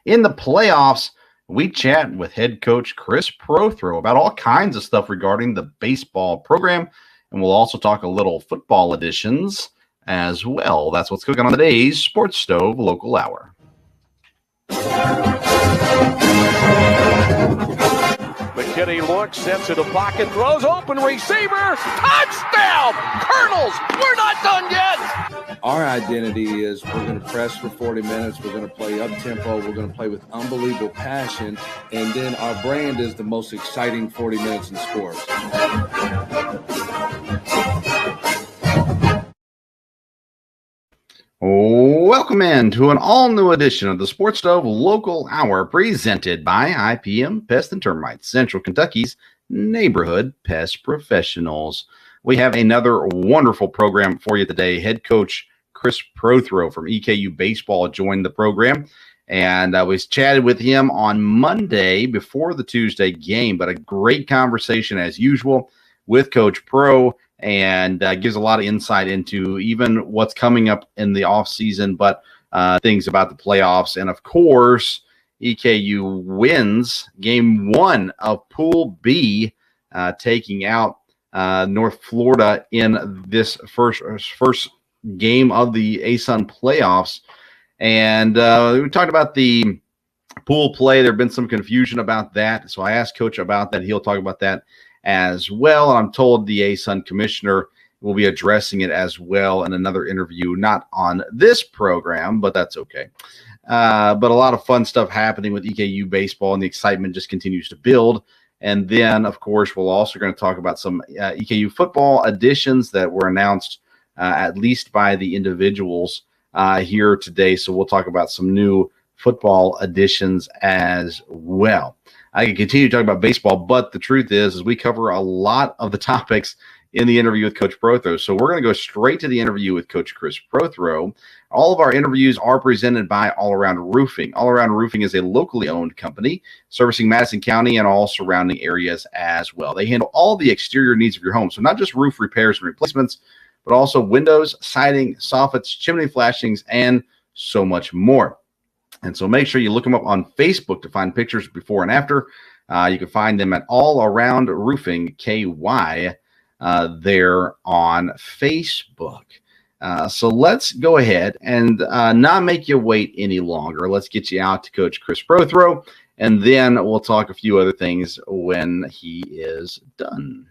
In the playoffs, we chat with head coach Chris Prothro about all kinds of stuff regarding the baseball program, and we'll also talk a little football editions as well. That's what's cooking on today's Sports Stove Local Hour. McKinney looks, sets it a pocket, throws, open receiver, touchdown! Colonels, we're not done yet! Our identity is we're going to press for 40 minutes, we're going to play up-tempo, we're going to play with unbelievable passion, and then our brand is the most exciting 40 minutes in sports. Welcome in to an all-new edition of the Sports Stove Local Hour presented by IPM Pest and Termites, Central Kentucky's neighborhood pest professionals. We have another wonderful program for you today. Head coach Chris Prothro from EKU Baseball joined the program, and I was chatted with him on Monday before the Tuesday game, but a great conversation as usual with Coach Pro, and gives a lot of insight into even what's coming up in the offseason, but things about the playoffs. And, of course, EKU wins Game 1 of Pool B, taking out North Florida in this first game of the ASUN playoffs. And we talked about the pool play. There have been some confusion about that, so I asked Coach about that. He'll talk about that as well. And I'm told the ASUN commissioner will be addressing it as well in another interview, not on this program, but that's okay. But a lot of fun stuff happening with EKU baseball, and the excitement just continues to build. And then, of course, we're also going to talk about some EKU football additions that were announced at least by the individuals here today. So we'll talk about some new football additions as well. I can continue to talk about baseball, but the truth is we cover a lot of the topics in the interview with Coach Prothro. So we're going to go straight to the interview with Coach Chris Prothro. All of our interviews are presented by All Around Roofing. All Around Roofing is a locally owned company servicing Madison County and all surrounding areas as well. They handle all the exterior needs of your home. So not just roof repairs and replacements, but also windows, siding, soffits, chimney flashings, and so much more. And so make sure you look them up on Facebook to find pictures before and after. You can find them at All Around Roofing KY there on Facebook. So let's go ahead and not make you wait any longer. Let's get you out to Coach Chris Prothro, and then we'll talk a few other things when he is done.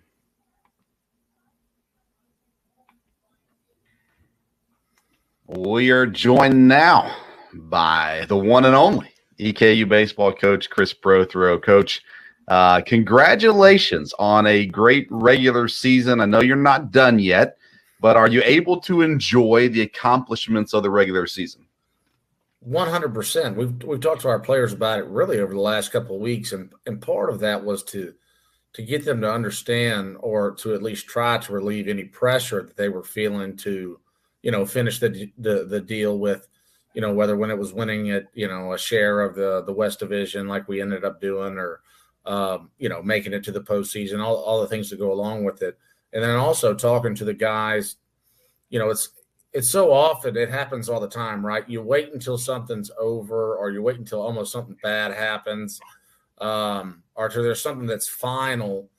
We are joined now by the one and only EKU baseball coach, Chris Prothro. Coach, congratulations on a great regular season. I know you're not done yet, but are you able to enjoy the accomplishments of the regular season? 100%. We've talked to our players about it really over the last couple of weeks, and part of that was to get them to understand, or to at least try to relieve any pressure that they were feeling to, finish the deal with, whether when it was winning at, a share of the West Division like we ended up doing, or, making it to the postseason, all the things that go along with it. And then also talking to the guys, it's so often, it happens all the time, right? You wait until something's over, or you wait until almost something bad happens, or to there's something that's final,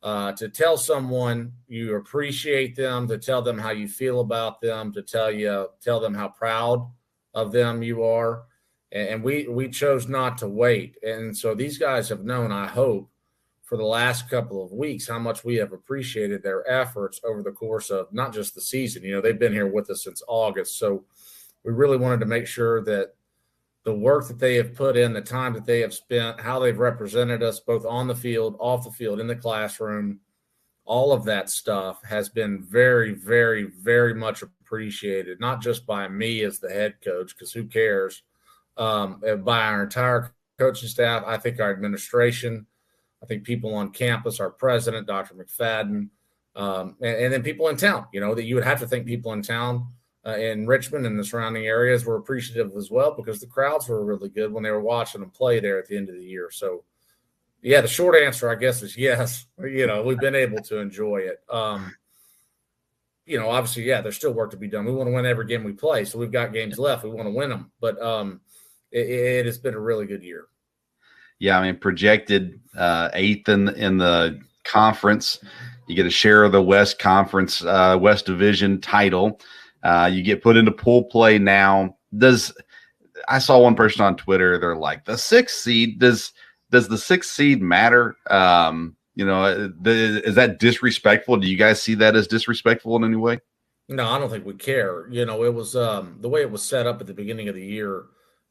to tell someone you appreciate them, to tell them how you feel about them, to tell them how proud of them you are. And we chose not to wait. And so these guys have known, I hope, for the last couple of weeks, how much we have appreciated their efforts over the course of not just the season. They've been here with us since August. So we really wanted to make sure that the work that they have put in, the time that they have spent, how they've represented us both on the field, off the field, in the classroom, all of that stuff has been very, very, very much appreciated, not just by me as the head coach, because who cares, by our entire coaching staff. I think our administration, I think people on campus, our president, Dr. McFadden, and then people in town, that you would have to think people in town in Richmond and the surrounding areas were appreciative as well, because the crowds were really good when they were watching them play there at the end of the year. So, yeah, the short answer, I guess, is yes. We've been able to enjoy it. Obviously, yeah, there's still work to be done. We want to win every game we play, so we've got games left. We want to win them. But, it has been a really good year. Yeah, I mean, projected eighth in the conference. You get a share of the West Conference, West Division title. You get put into pool play now. I saw one person on Twitter, they're like, the sixth seed, does the sixth seed matter? Is that disrespectful? Do you guys see that as disrespectful in any way? No, I don't think we care. It was the way it was set up at the beginning of the year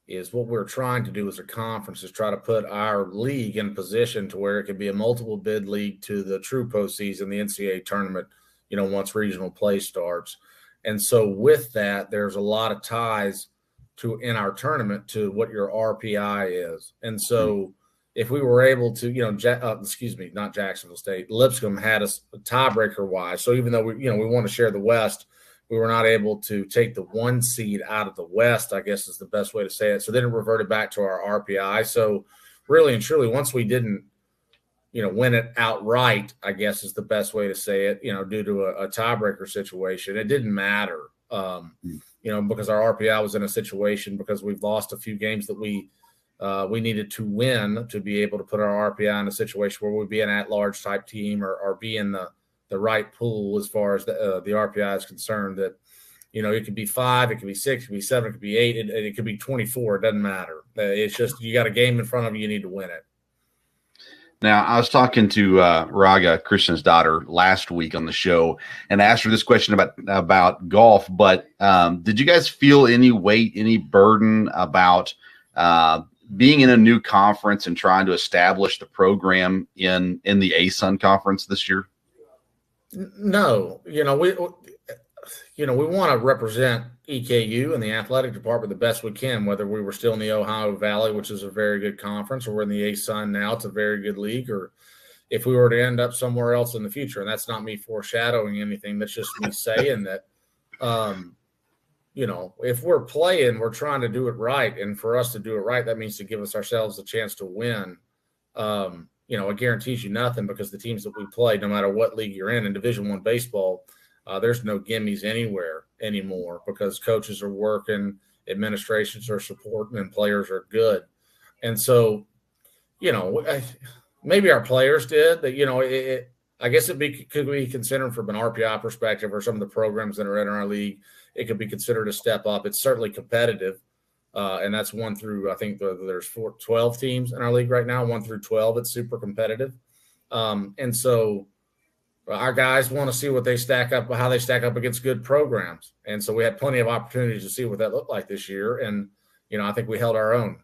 is what we're trying to do as a conference is try to put our league in position to where it could be a multiple bid league to the true postseason, the NCAA tournament, once regional play starts. And so with that, there's a lot of ties in our tournament to what your RPI is. And so if we were able to, not Jacksonville State, Lipscomb had us tiebreaker wise. So even though we want to share the West, we were not able to take the one seed out of the West, I guess is the best way to say it. So then it reverted back to our RPI. So really and truly, once we didn't, win it outright, I guess is the best way to say it, due to a tiebreaker situation, it didn't matter, because our RPI was in a situation because we've lost a few games that we needed to win to be able to put our RPI in a situation where we'd be an at-large type team or be in the right pool as far as the RPI is concerned. That it could be 5, it could be 6, it could be 7, it could be 8, and it could be 24. It doesn't matter. It's just you got a game in front of you need to win it. Now, I was talking to Raga, Christian's daughter, last week on the show and asked her this question about golf. But did you guys feel any weight, any burden about being in a new conference and trying to establish the program in the ASUN conference this year? No, we want to represent EKU and the athletic department the best we can, whether we were still in the Ohio Valley, which is a very good conference, or we're in the ASUN now, it's a very good league, or if we were to end up somewhere else in the future. And that's not me foreshadowing anything. That's just me saying that, if we're playing, we're trying to do it right. And for us to do it right, that means to give ourselves a chance to win. It guarantees you nothing because the teams that we play, no matter what league you're in Division I baseball, there's no gimmies anywhere anymore because coaches are working, administrations are supporting, and players are good. And so, maybe our players did that. I guess could be considered from an RPI perspective or some of the programs that are in our league. It could be considered a step up. It's certainly competitive. And that's 1 through, I think there's 12 teams in our league right now, 1 through 12. It's super competitive. And so our guys want to see what they stack up, how they stack up against good programs. And so we had plenty of opportunities to see what that looked like this year. And, I think we held our own.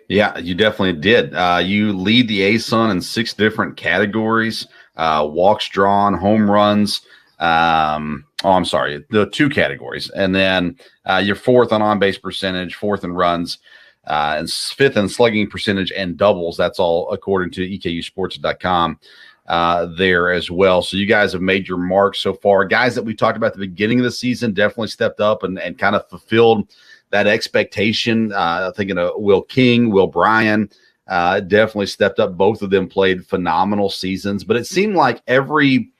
Yeah, you definitely did. You lead the ASUN in 6 different categories, walks drawn, home runs. The 2 categories. And then you're 4th on-base percentage, 4th in runs, and 5th in slugging percentage and doubles. That's all according to EKUsports.com there as well. So you guys have made your mark so far. Guys that we talked about at the beginning of the season definitely stepped up and kind of fulfilled that expectation. Thinking of Will King, Will Bryan, definitely stepped up. Both of them played phenomenal seasons, but it seemed like every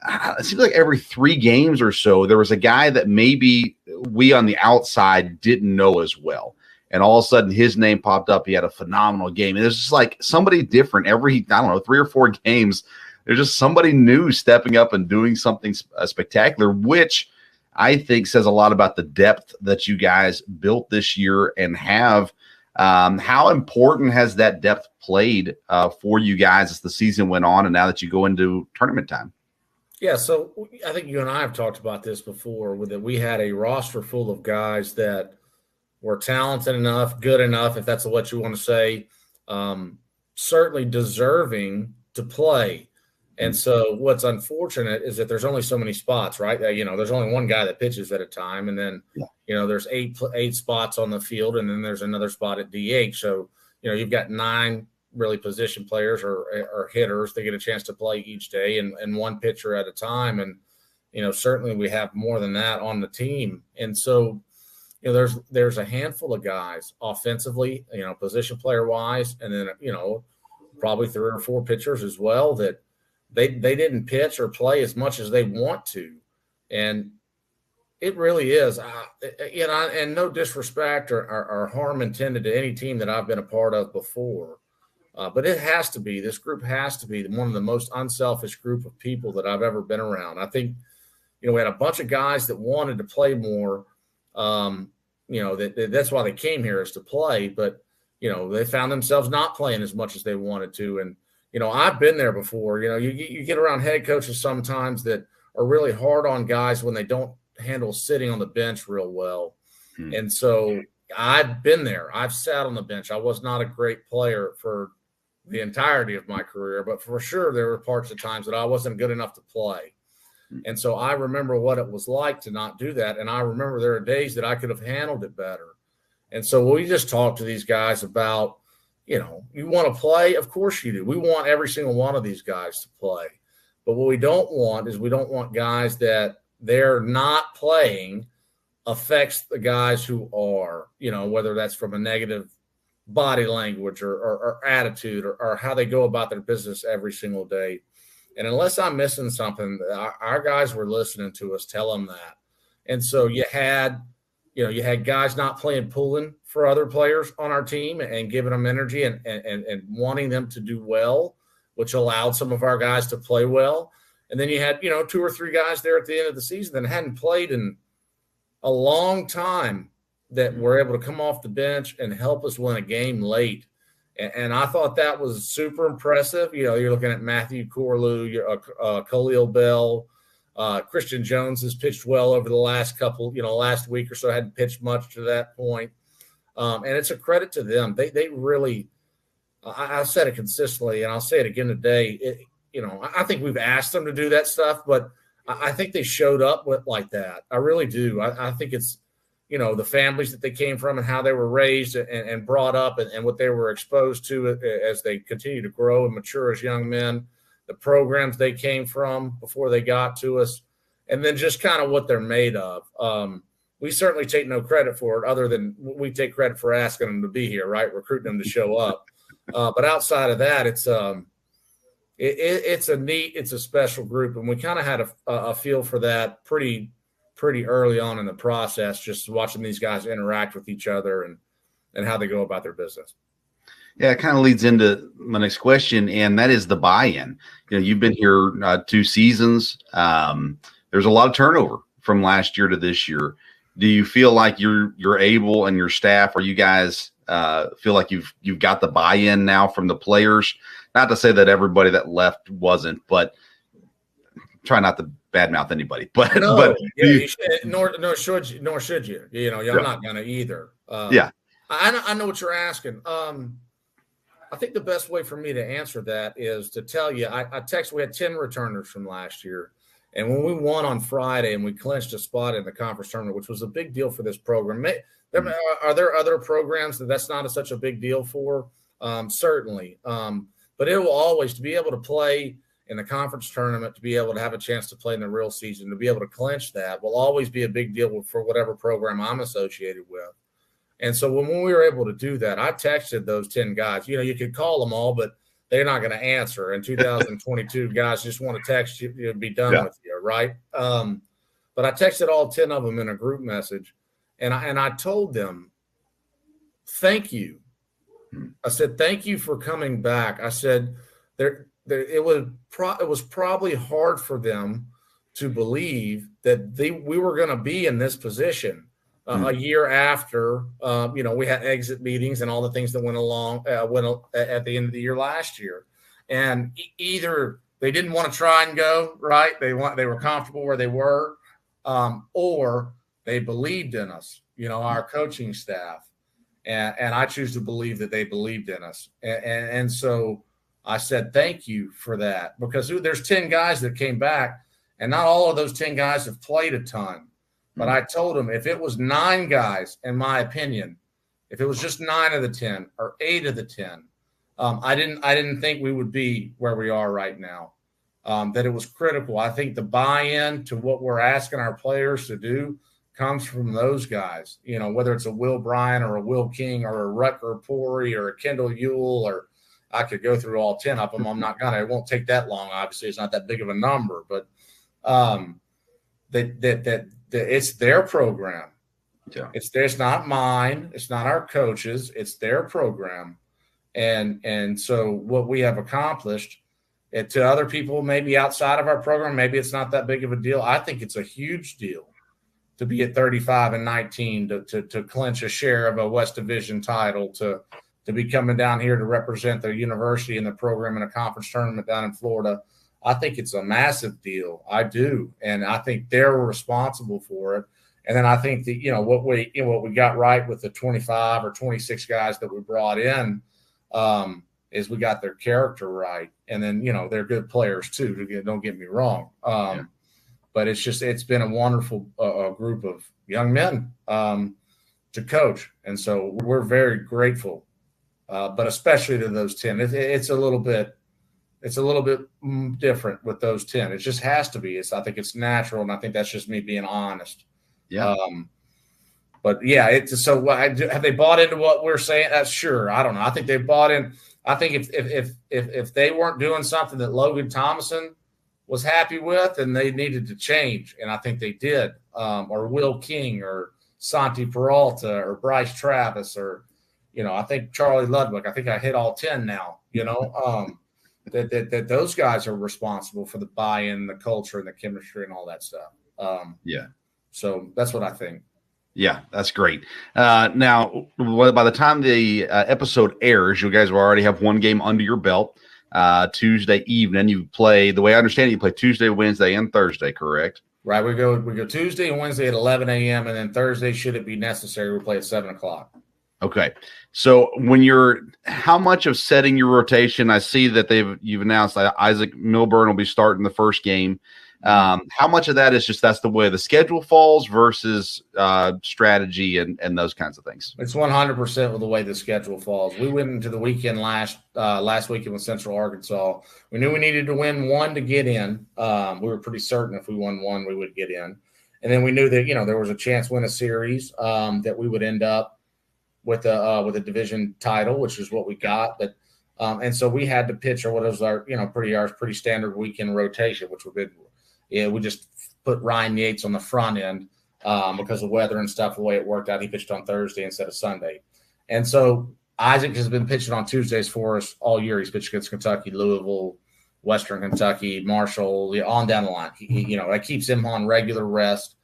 3 games or so, there was a guy that maybe we on the outside didn't know as well. And all of a sudden his name popped up. He had a phenomenal game. And it's just like somebody different every, 3 or 4 games. There's just somebody new stepping up and doing something spectacular, which I think says a lot about the depth that you guys built this year and have. How important has that depth played for you guys as the season went on and now that you go into tournament time? Yeah, so I think you and I have talked about this before, that we had a roster full of guys that were talented enough, good enough, if that's what you want to say, certainly deserving to play. And so what's unfortunate is that there's only so many spots, right? There's only one guy that pitches at a time. And then, there's eight spots on the field, and then there's another spot at DH. So, you've got 9 really position players or hitters. They get a chance to play each day and one pitcher at a time. And, certainly we have more than that on the team. And so, there's a handful of guys offensively, position player wise, and then, probably 3 or 4 pitchers as well that they didn't pitch or play as much as they want to. And It really is. And no disrespect or harm intended to any team that I've been a part of before. But it has to be, this group has to be one of the most unselfish group of people that I've ever been around. I think, we had a bunch of guys that wanted to play more. That's why they came here, is to play. But, they found themselves not playing as much as they wanted to. And, I've been there before. You get around head coaches sometimes that are really hard on guys when they don't handle sitting on the bench real well. And so I've been there. I've sat on the bench. I was not a great player for the entirety of my career, but for sure there were parts of times that I wasn't good enough to play. And so I remember what it was like to not do that. And I remember there are days that I could have handled it better. And so we just talked to these guys about, you want to play? Of course you do. We want every single one of these guys to play. But what we don't want is, we don't want guys that they're not playing affects the guys who are, whether that's from a negative body language or attitude or how they go about their business every single day. And unless I'm missing something, our guys were listening to us tell them that. And so you had guys not playing pulling for other players on our team and giving them energy and wanting them to do well, which allowed some of our guys to play well. And then you had, 2 or 3 guys there at the end of the season that hadn't played in a long time that were able to come off the bench and help us win a game late. And I thought that was super impressive. You're looking at Matthew Corlew, Khalil Bell, Christian Jones has pitched well over the last last week or so, hadn't pitched much to that point. And it's a credit to them. They really, I've said it consistently, and I'll say it again today. I think we've asked them to do that stuff, but I think they showed up like that. I really do. I think it's, the families that they came from and how they were raised and brought up and what they were exposed to as they continue to grow and mature as young men, the programs they came from before they got to us, and then just kind of what they're made of. We certainly take no credit for it, other than we take credit for asking them to be here, right? Recruiting them to show up. But outside of that, it's a special group, and we kind of had a feel for that pretty early on in the process, just watching these guys interact with each other and how they go about their business. Yeah, it kind of leads into my next question, and that is the buy-in. You've been here 2 seasons. There's a lot of turnover from last year to this year. Do you feel like you're able, and your staff, or you guys feel like you've got the buy-in now from the players? Not to say that everybody that left wasn't, but try not to badmouth anybody. But no, but you should, nor should you. You're not going to either. I know what you're asking. I think the best way for me to answer that is to tell you, we had 10 returners from last year. And when we won on Friday and we clinched a spot in the conference tournament, which was a big deal for this program. Are there other programs that's not such a big deal for? Certainly. But it will always, to be able to play in the conference tournament, to be able to have a chance to play in the real season, to be able to clinch that will always be a big deal for whatever program I'm associated with. And so when we were able to do that, I texted those 10 guys. You could call them all, but they're not going to answer. In 2022, guys just want to text you and be done with you, right? But I texted all 10 of them in a group message, and I told them, thank you. I said, thank you for coming back. I said, it was probably hard for them to believe that we were going to be in this position a year after, we had exit meetings and all the things that went at the end of the year last year. And either they didn't want to try and go, right? They were comfortable where they were, or they believed in us, our coaching staff. And I choose to believe that they believed in us. And so I said, thank you for that, because there's 10 guys that came back, and not all of those 10 guys have played a ton. But I told them, if it was 9 guys, in my opinion, if it was just 9 of the 10 or 8 of the 10, I didn't think we would be where we are right now. That it was critical. I think the buy-in to what we're asking our players to do comes from those guys, whether it's a Will Bryan or a Will King or a Rutger Pori or a Kendall Ewell, or I could go through all 10 of them. I'm not going to. It won't take that long. Obviously, it's not that big of a number, but that it's their program. Yeah. It's not mine. It's not our coaches. It's their program. And so what we have accomplished to other people, maybe outside of our program, maybe it's not that big of a deal. I think it's a huge deal to be at 35-19, to clinch a share of a West Division title, to be coming down here to represent the university and the program in a conference tournament down in Florida. I think it's a massive deal. I do. And I think they're responsible for it. And then I think that, what we got right with the 25 or 26 guys that we brought in is we got their character right. And then, they're good players too. Don't get me wrong. But it's been a wonderful group of young men to coach. And so we're very grateful, but especially to those 10. It's a little bit different with those 10. It just has to be. I think it's natural, and I think that's just me being honest. Yeah. But yeah, have they bought into what we're saying? That's sure. I don't know. I think they bought in. I think if they weren't doing something that Logan Thomason was happy with, and they needed to change, and I think they did, or Will King or Santi Peralta or Bryce Travis, or I think Charlie Ludwig. I think I hit all 10 now. That those guys are responsible for the buy-in, the culture, and the chemistry, and all that stuff. So that's what I think. Yeah, that's great. Now, by the time the episode airs, you guys will already have one game under your belt. Tuesday evening, you play. The way I understand it, you play Tuesday, Wednesday, and Thursday. Correct? Right. We go Tuesday and Wednesday at 11 a.m. and then Thursday, should it be necessary, we play at 7 o'clock. Okay. So how much of setting your rotation? I see that you've announced that Isaac Milburn will be starting the first game. How much of that is just that's the way the schedule falls versus strategy and those kinds of things? It's 100% with the way the schedule falls. We went into the weekend last weekend with Central Arkansas. We knew we needed to win one to get in. We were pretty certain if we won one, we would get in. And then we knew that there was a chance to win a series that we would end up with a division title, which is what we got. But and so we had to pitch what was our pretty standard weekend rotation, which would be. Yeah, we just put Ryan Yates on the front end because of weather and stuff, the way it worked out. He pitched on Thursday instead of Sunday. And so Isaac has been pitching on Tuesdays for us all year. He's pitched against Kentucky, Louisville, Western Kentucky, Marshall, on down the line. That keeps him on regular rest.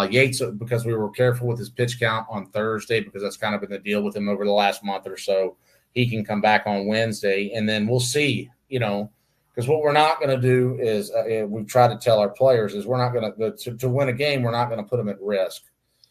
Yates, because we were careful with his pitch count on Thursday, because that's kind of been the deal with him over the last month or so, he can come back on Wednesday. And then we'll see, because what we're not going to do is we've tried to tell our players is we're not going to win a game. We're not going to put them at risk.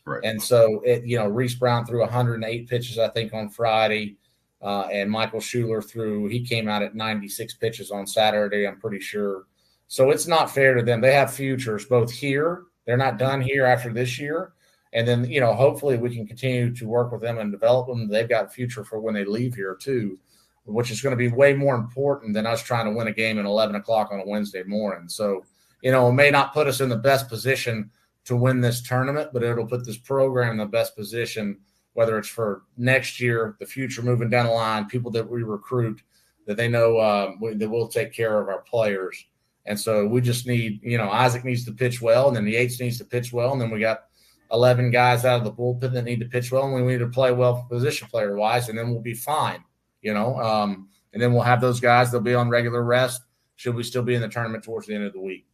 Right. And so, Reese Brown threw 108 pitches, I think, on Friday. And Michael Schuler he came out at 96 pitches on Saturday, I'm pretty sure. So it's not fair to them. They have futures both here. They're not done here after this year. And then, hopefully we can continue to work with them and develop them. They've got a future for when they leave here too, which is going to be way more important than us trying to win a game at 11 o'clock on a Wednesday morning. So, it may not put us in the best position to win this tournament, but it'll put this program in the best position, whether it's for next year, the future moving down the line, people that we recruit, that they know that we'll take care of our players. And so we just need, Isaac needs to pitch well, and then Yates needs to pitch well, and then we got 11 guys out of the bullpen that need to pitch well, and we need to play well position player-wise, and then we'll be fine. And then we'll have those guys. They'll be on regular rest. Should we still be in the tournament towards the end of the week?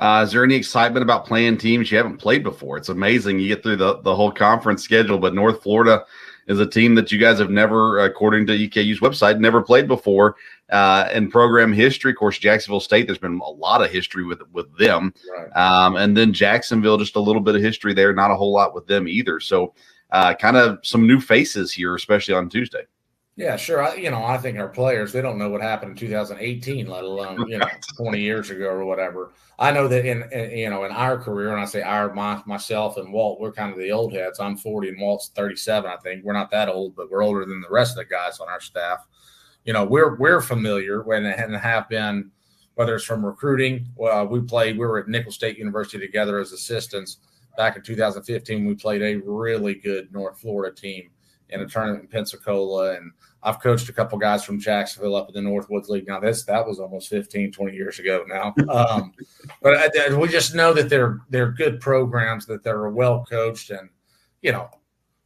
Is there any excitement about playing teams you haven't played before? It's amazing. You get through the whole conference schedule, but North Florida is a team that you guys have never, according to EKU's website, never played before in program history. Of course, Jacksonville State, there's been a lot of history with them. Right. And then Jacksonville, just a little bit of history there, not a whole lot with them either. So kind of some new faces here, especially on Tuesday. Yeah, sure. I think our players, they don't know what happened in 2018, let alone 20 years ago or whatever. I know that in our career, and I say myself and Walt, we're kind of the old heads. I'm 40 and Walt's 37. I think we're not that old, but we're older than the rest of the guys on our staff. We're familiar and have been, whether it's from recruiting. We were at Nicholls State University together as assistants back in 2015. We played a really good North Florida team. in a tournament in Pensacola. And I've coached a couple guys from Jacksonville up in the Northwoods League. Now that was almost 15, 20 years ago now. But we just know that they're good programs, that they're well coached, and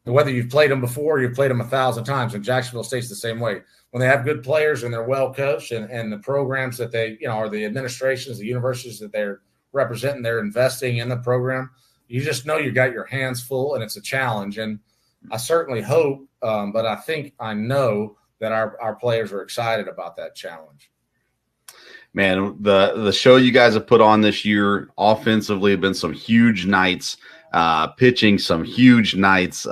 whether you've played them before, you've played them 1,000 times, and Jacksonville State's the same way. When they have good players and they're well coached, and the programs that they, or the administrations, the universities that they're representing, they're investing in the program, you just know you got your hands full, and it's a challenge. And I certainly hope, but I know that our players are excited about that challenge. Man, the show you guys have put on this year offensively have been some huge nights. Pitching some huge nights,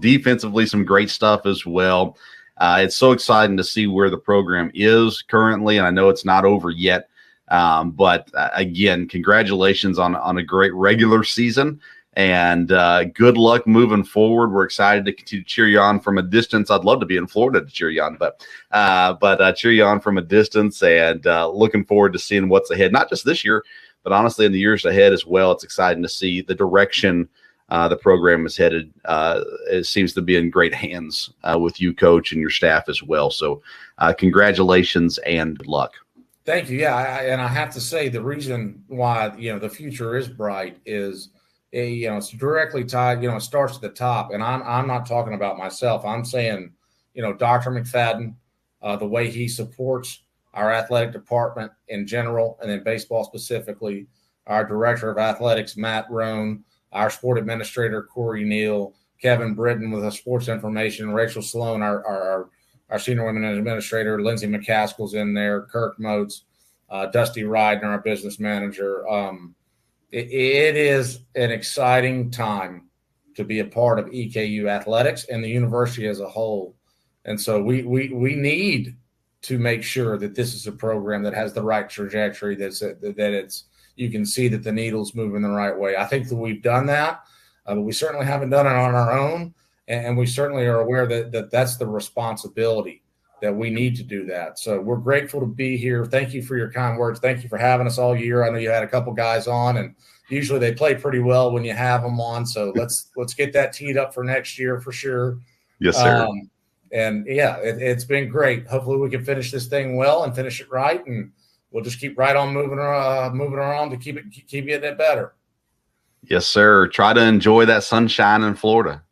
defensively some great stuff as well. It's so exciting to see where the program is currently, and I know it's not over yet. But again, congratulations on a great regular season, and good luck moving forward. We're excited to continue to cheer you on from a distance. I'd love to be in Florida to cheer you on, but cheer you on from a distance, and looking forward to seeing what's ahead, not just this year, but honestly in the years ahead as well. It's exciting to see the direction the program is headed. It seems to be in great hands with you, Coach, and your staff as well. So congratulations and good luck. Thank you. Yeah, and I have to say the reason why the future is bright is it's directly tied. It starts at the top, and I'm not talking about myself. I'm saying Dr. McFadden, the way he supports our athletic department in general, and then baseball specifically, our director of athletics, Matt Roan, our sport administrator, Corey Neal, Kevin Britton with the sports information, Rachel Sloan, our senior women administrator, Lindsay McCaskill's in there, Kirk Motes, Dusty Ryden, our business manager. It is an exciting time to be a part of EKU athletics and the university as a whole. And so we need to make sure that this is a program that has the right trajectory, that you can see that the needle's moving the right way. I think that we've done that, but we certainly haven't done it on our own. And we certainly are aware that that's the responsibility, that we need to do that. So we're grateful to be here. Thank you for your kind words. Thank you for having us all year. I know you had a couple guys on, and usually they play pretty well when you have them on. So let's get that teed up for next year for sure. Yes, sir. And yeah, it's been great. Hopefully we can finish this thing well and finish it right, and we'll just keep right on moving around to keep getting it better. Yes, sir. Try to enjoy that sunshine in Florida.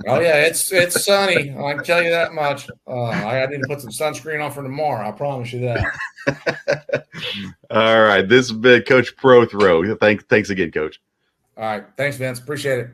Oh yeah, it's sunny. I can tell you that much. I need to put some sunscreen on for tomorrow. I promise you that. All right, this has been Coach Prothrow. Thanks again, Coach. All right, thanks, Vince. Appreciate it.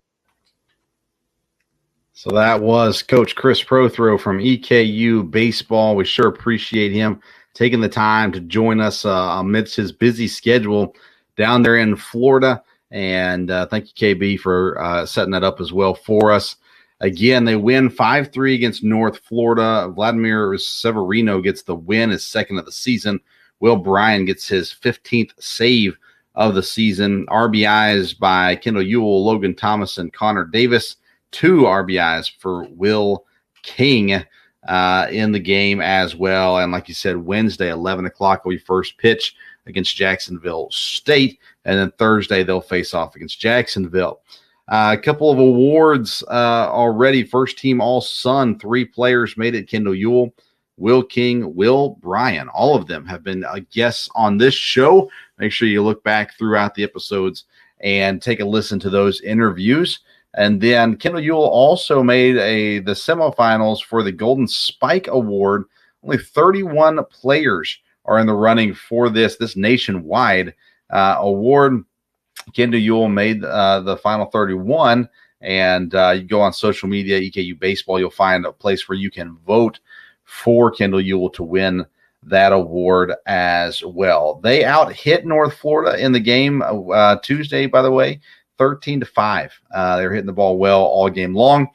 So that was Coach Chris Prothrow from EKU Baseball. We sure appreciate him taking the time to join us amidst his busy schedule down there in Florida. And thank you, KB, for setting that up as well for us. Again, they win 5-3 against North Florida. Vladimir Severino gets the win, his second of the season. Will Bryan gets his 15th save of the season. RBIs by Kendall Ewell, Logan Thomas, and Connor Davis. 2 RBIs for Will King in the game as well. And like you said, Wednesday, 11 o'clock will be first pitch against Jacksonville State. And then Thursday, they'll face off against Jacksonville. A couple of awards already. First team All-Sun, 3 players made it. Kendall Ewell, Will King, Will Bryan. All of them have been guests on this show. Make sure you look back throughout the episodes and take a listen to those interviews. And then Kendall Ewell also made the semifinals for the Golden Spike Award. Only 31 players are in the running for this nationwide award. Kendall Ewell made the final 31, and you go on social media, EKU Baseball, you'll find a place where you can vote for Kendall Ewell to win that award as well. They out-hit North Florida in the game Tuesday, by the way, 13-5. They were hitting the ball well all game long.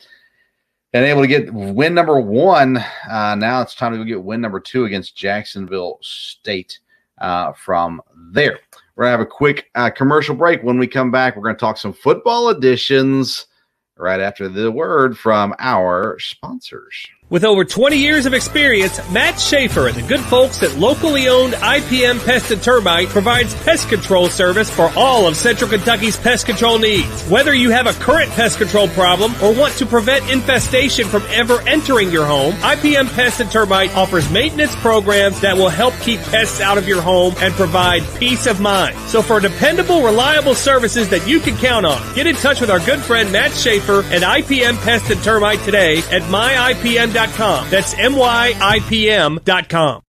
And able to get win number 1. Now it's time to go get win number 2 against Jacksonville State from there. We're going to have a quick commercial break. When we come back, we're going to talk some football editions right after the word from our sponsors. With over 20 years of experience, Matt Schaefer and the good folks at locally owned IPM Pest and Termite provides pest control service for all of Central Kentucky's pest control needs. Whether you have a current pest control problem or want to prevent infestation from ever entering your home, IPM Pest and Termite offers maintenance programs that will help keep pests out of your home and provide peace of mind. So for dependable, reliable services that you can count on, get in touch with our good friend Matt Schaefer and IPM Pest and Termite today at myipm.com. That's myipm.com.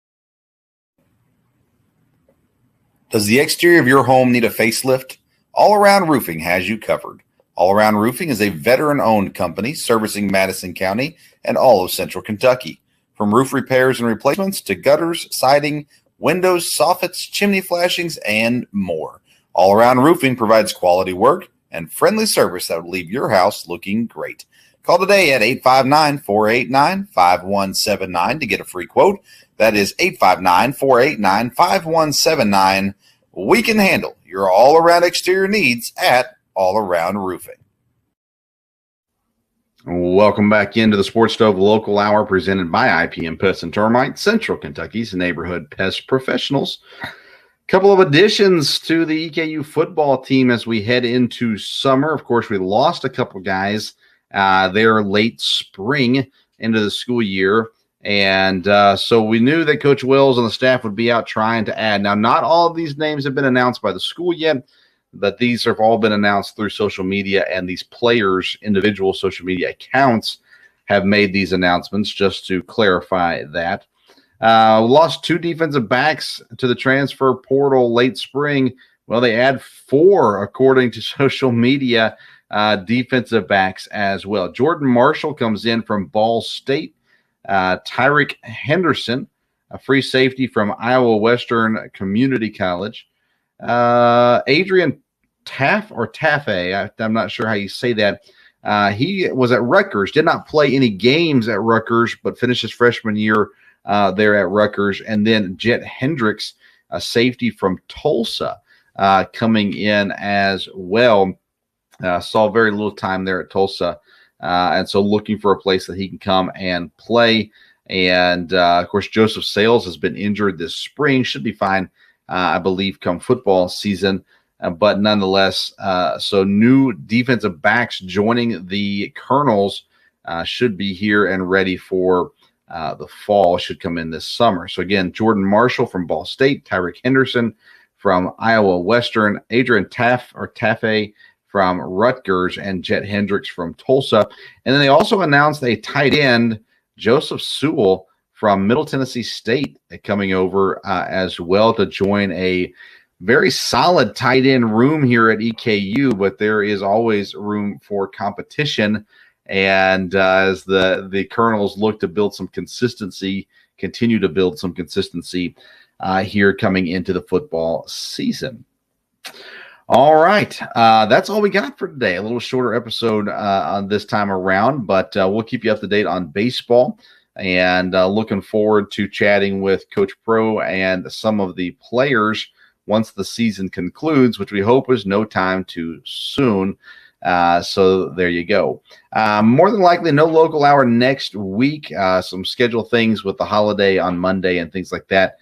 Does the exterior of your home need a facelift? All Around Roofing has you covered. All Around Roofing is a veteran-owned company servicing Madison County and all of Central Kentucky. From roof repairs and replacements to gutters, siding, windows, soffits, chimney flashings, and more. All Around Roofing provides quality work and friendly service that will leave your house looking great. Call today at 859-489-5179 to get a free quote. That is 859-489-5179. We can handle your all-around exterior needs at All Around Roofing. Welcome back into the Sports Stove Local Hour presented by IPM Pest and Termite, Central Kentucky's neighborhood pest professionals. Couple of additions to the EKU football team as we head into summer. Of course, we lost a couple guys there late spring into the school year. And so we knew that Coach Wells and the staff would be out trying to add. Now, not all of these names have been announced by the school yet, but these have all been announced through social media, and these players' individual social media accounts have made these announcements, just to clarify that. Lost 2 defensive backs to the transfer portal late spring. Well, they add 4, according to social media, defensive backs as well. Jordan Marshall comes in from Ball State. Tyrick Henderson, a free safety from Iowa Western Community College. Adrian Taffe, I'm not sure how you say that. He was at Rutgers, did not play any games at Rutgers, but finished his freshman year there at Rutgers. And then Jet Hendricks, a safety from Tulsa, coming in as well. Saw very little time there at Tulsa, and so looking for a place that he can come and play. And, of course, Joseph Sales has been injured this spring. Should be fine, I believe, come football season. But nonetheless, so new defensive backs joining the Colonels should be here and ready for the fall, should come in this summer. So, again, Jordan Marshall from Ball State, Tyrick Henderson from Iowa Western, Adrian Taffe from Rutgers, and Jet Hendricks from Tulsa. And then they also announced a tight end, Joseph Sewell from Middle Tennessee State, coming over as well to join a very solid tight end room here at EKU, but there is always room for competition. And as the Colonels look to build some consistency, continue to build some consistency here coming into the football season. All right. That's all we got for today. A little shorter episode on this time around, but we'll keep you up to date on baseball, and looking forward to chatting with Coach Pro and some of the players once the season concludes, which we hope is no time too soon. So there you go. More than likely, no local hour next week. Some schedule things with the holiday on Monday and things like that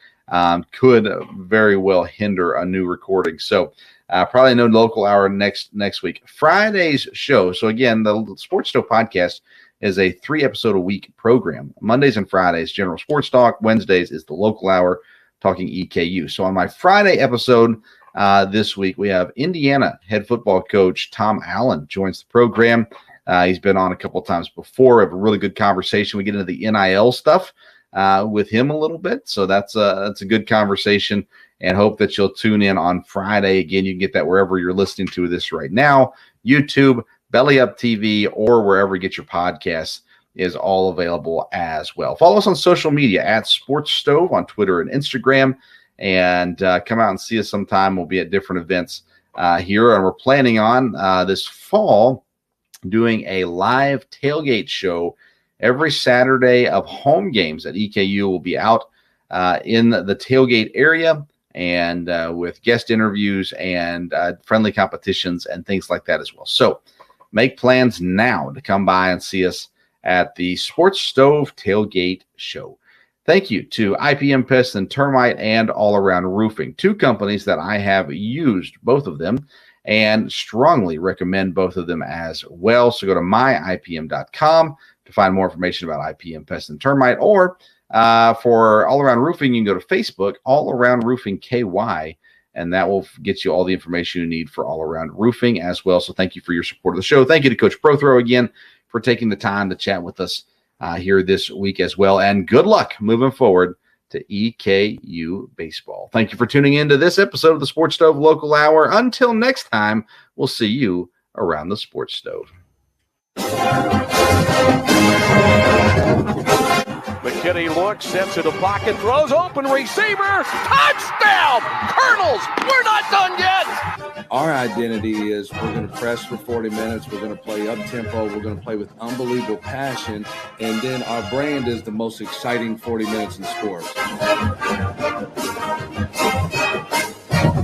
could very well hinder a new recording. So probably no local hour next week. Friday's show. So again, the Sports Stove podcast is a 3-episode-a-week program. Mondays and Fridays, general sports talk. Wednesdays is the local hour, talking EKU. So on my Friday episode this week, we have Indiana head football coach Tom Allen joins the program. He's been on a couple of times before. We have a really good conversation. We get into the NIL stuff with him a little bit. So that's a good conversation, and hope that you'll tune in on Friday. Again, you can get that wherever you're listening to this right now, YouTube, Belly Up TV, or wherever you get your podcasts is all available as well. Follow us on social media at Sports Stove on Twitter and Instagram, and come out and see us sometime. We'll be at different events here, and we're planning on this fall doing a live tailgate show every Saturday of home games at EKU. Will be out in the tailgate area, and with guest interviews and friendly competitions and things like that as well. So make plans now to come by and see us at the Sports Stove Tailgate Show. Thank you to IPM Pest and Termite and All Around Roofing, two companies that I have used, both of them, and strongly recommend both of them as well. So go to myipm.com to find more information about IPM Pest and Termite, or for All Around Roofing, you can go to Facebook, All Around Roofing KY, and that will get you all the information you need for All Around Roofing as well. So thank you for your support of the show. Thank you to Coach Prothrow again for taking the time to chat with us here this week as well. And good luck moving forward to EKU baseball. Thank you for tuning in to this episode of the Sports Stove Local Hour. Until next time, we'll see you around the Sports Stove. McKinney looks, sets to the pocket, throws, open receiver, touchdown! Colonels, we're not done yet! Our identity is we're going to press for 40 minutes. We're going to play up-tempo. We're going to play with unbelievable passion. And then our brand is the most exciting 40 minutes in sports.